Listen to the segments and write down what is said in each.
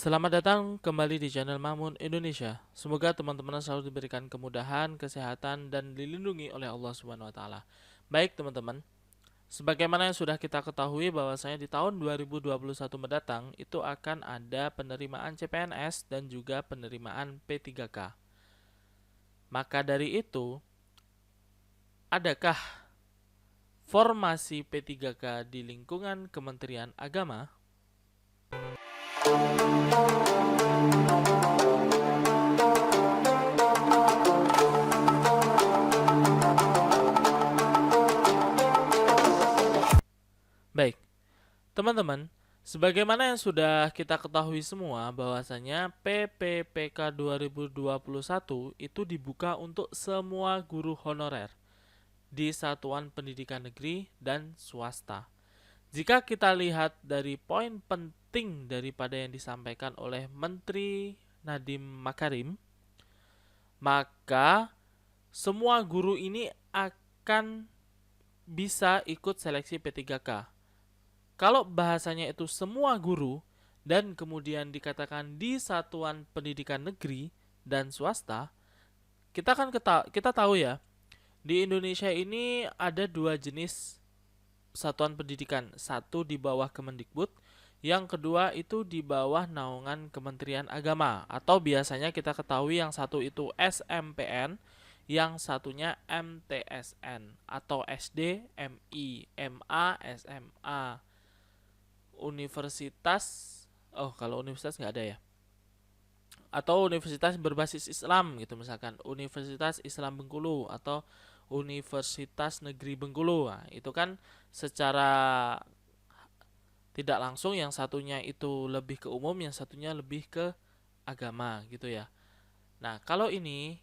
Selamat datang kembali di channel Mamun Indonesia. Semoga teman-teman selalu diberikan kemudahan, kesehatan, dan dilindungi oleh Allah Subhanahu wa taala. Baik, teman-teman. Sebagaimana yang sudah kita ketahui bahwasanya di tahun 2021 mendatang itu akan ada penerimaan CPNS dan juga penerimaan P3K. Maka dari itu, adakah formasi P3K di lingkungan Kementerian Agama? Baik, teman-teman, sebagaimana yang sudah kita ketahui semua bahwasanya PPPK 2021 itu dibuka untuk semua guru honorer di satuan pendidikan negeri dan swasta. Jika kita lihat dari poin penting daripada yang disampaikan oleh Menteri Nadiem Makarim, maka semua guru ini akan bisa ikut seleksi P3K. Kalau bahasanya itu semua guru dan kemudian dikatakan di satuan pendidikan negeri dan swasta, kita tahu ya, di Indonesia ini ada dua jenis satuan pendidikan. Satu di bawah Kemendikbud, yang kedua itu di bawah naungan Kementerian Agama, atau biasanya kita ketahui yang satu itu SMPN, yang satunya MTSN atau SD, MI, MA, SMA. Universitas, oh kalau universitas nggak ada ya, atau universitas berbasis Islam gitu, misalkan Universitas Islam Bengkulu atau Universitas Negeri Bengkulu. Nah, itu kan secara tidak langsung yang satunya itu lebih ke umum, yang satunya lebih ke agama gitu ya. Nah, kalau ini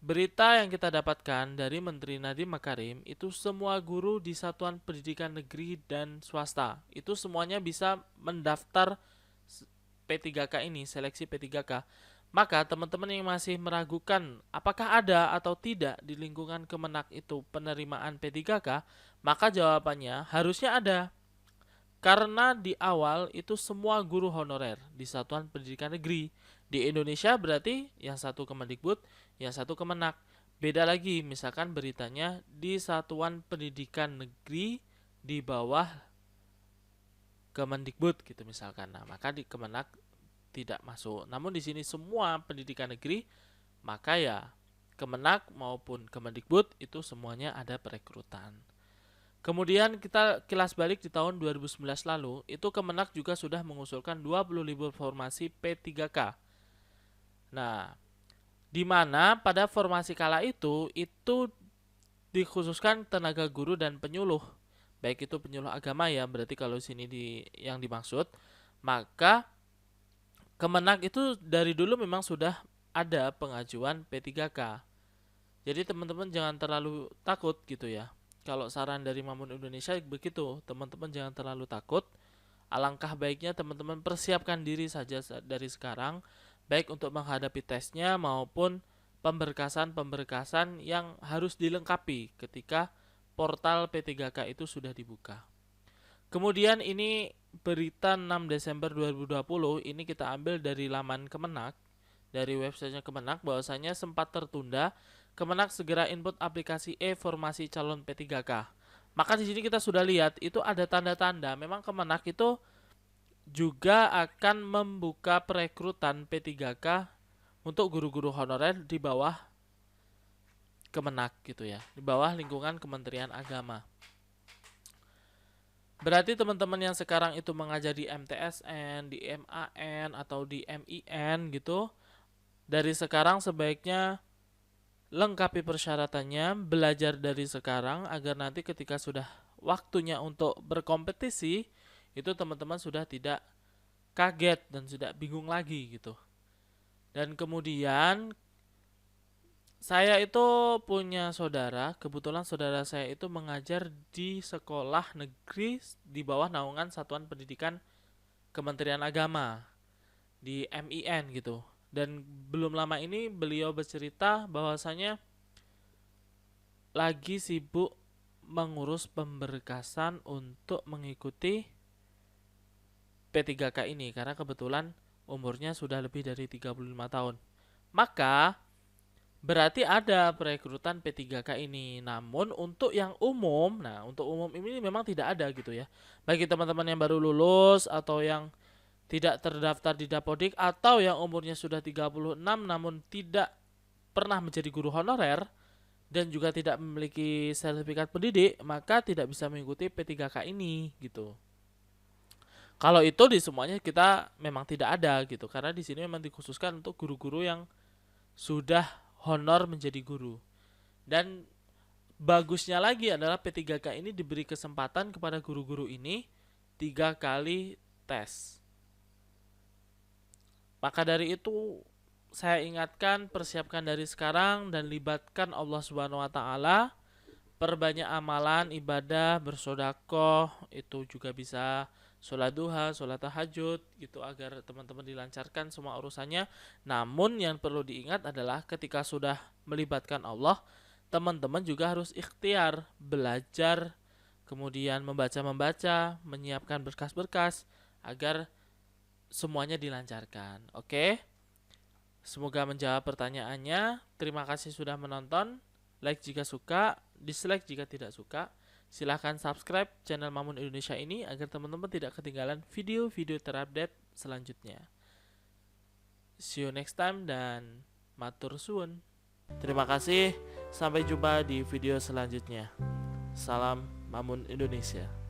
berita yang kita dapatkan dari Menteri Nadiem Makarim itu semua guru di satuan pendidikan negeri dan swasta itu semuanya bisa mendaftar P3K ini, seleksi P3K. Maka teman-teman yang masih meragukan apakah ada atau tidak di lingkungan Kemenak itu penerimaan P3K, maka jawabannya harusnya ada. Karena di awal itu semua guru honorer di satuan pendidikan negeri. Di Indonesia berarti yang satu Kemendikbud, yang satu Kemenak. Beda lagi misalkan beritanya di satuan pendidikan negeri di bawah Kemendikbud gitu misalkan. Nah, maka di Kemenak tidak masuk. Namun di sini semua pendidikan negeri, maka ya Kemenak maupun Kemendikbud itu semuanya ada perekrutan. Kemudian kita kilas balik di tahun 2019 lalu, itu Kemenak juga sudah mengusulkan 20.000 formasi P3K. Nah, di mana pada formasi kala itu dikhususkan tenaga guru dan penyuluh. Baik itu penyuluh agama ya, berarti kalau sini yang dimaksud, maka Kemenak itu dari dulu memang sudah ada pengajuan P3K. Jadi teman-teman jangan terlalu takut gitu ya. Kalau saran dari Mamun Indonesia begitu, teman-teman jangan terlalu takut. Alangkah baiknya teman-teman persiapkan diri saja dari sekarang, baik untuk menghadapi tesnya maupun pemberkasan-pemberkasan yang harus dilengkapi ketika portal P3K itu sudah dibuka. Kemudian ini berita 6 Desember 2020 ini kita ambil dari laman Kemenak, dari websitenya Kemenak, bahwasanya sempat tertunda. Kemenak segera input aplikasi e-formasi calon P3K. Maka di sini kita sudah lihat itu ada tanda-tanda memang Kemenak itu juga akan membuka perekrutan P3K untuk guru-guru honorer di bawah Kemenak gitu ya, di bawah lingkungan Kementerian Agama. Berarti teman-teman yang sekarang itu mengajar di MTSN, di MAN, atau di MIN gitu, dari sekarang sebaiknya lengkapi persyaratannya, belajar dari sekarang agar nanti ketika sudah waktunya untuk berkompetisi, itu teman-teman sudah tidak kaget dan sudah bingung lagi gitu. Dan kemudian saya itu punya saudara, kebetulan saudara saya itu mengajar di sekolah negeri di bawah naungan Satuan Pendidikan Kementerian Agama di MIN gitu. Dan belum lama ini beliau bercerita bahwasanya lagi sibuk mengurus pemberkasan untuk mengikuti P3K ini karena kebetulan umurnya sudah lebih dari 35 tahun. Maka berarti ada perekrutan P3K ini. Namun untuk yang umum, nah untuk umum ini memang tidak ada gitu ya. Bagi teman-teman yang baru lulus atau yang tidak terdaftar di Dapodik atau yang umurnya sudah 36 namun tidak pernah menjadi guru honorer dan juga tidak memiliki sertifikat pendidik, maka tidak bisa mengikuti P3K ini gitu. Kalau itu di semuanya kita memang tidak ada gitu, karena di sini memang dikhususkan untuk guru-guru yang sudah honor menjadi guru. Dan bagusnya lagi adalah P3K ini diberi kesempatan kepada guru-guru ini 3 kali tes. Maka dari itu saya ingatkan, persiapkan dari sekarang dan libatkan Allah Subhanahu wa taala. Perbanyak amalan, ibadah, bersodakoh, itu juga bisa sholat duha, sholat tahajud gitu agar teman-teman dilancarkan semua urusannya. Namun yang perlu diingat adalah ketika sudah melibatkan Allah, teman-teman juga harus ikhtiar, belajar, kemudian membaca-membaca, menyiapkan berkas-berkas agar semuanya dilancarkan. Oke? Semoga menjawab pertanyaannya. Terima kasih sudah menonton. Like jika suka, dislike jika tidak suka. Silahkan subscribe channel Mamun Indonesia ini agar teman-teman tidak ketinggalan video-video terupdate selanjutnya. See you next time dan matur suwun. Terima kasih, sampai jumpa di video selanjutnya. Salam Mamun Indonesia.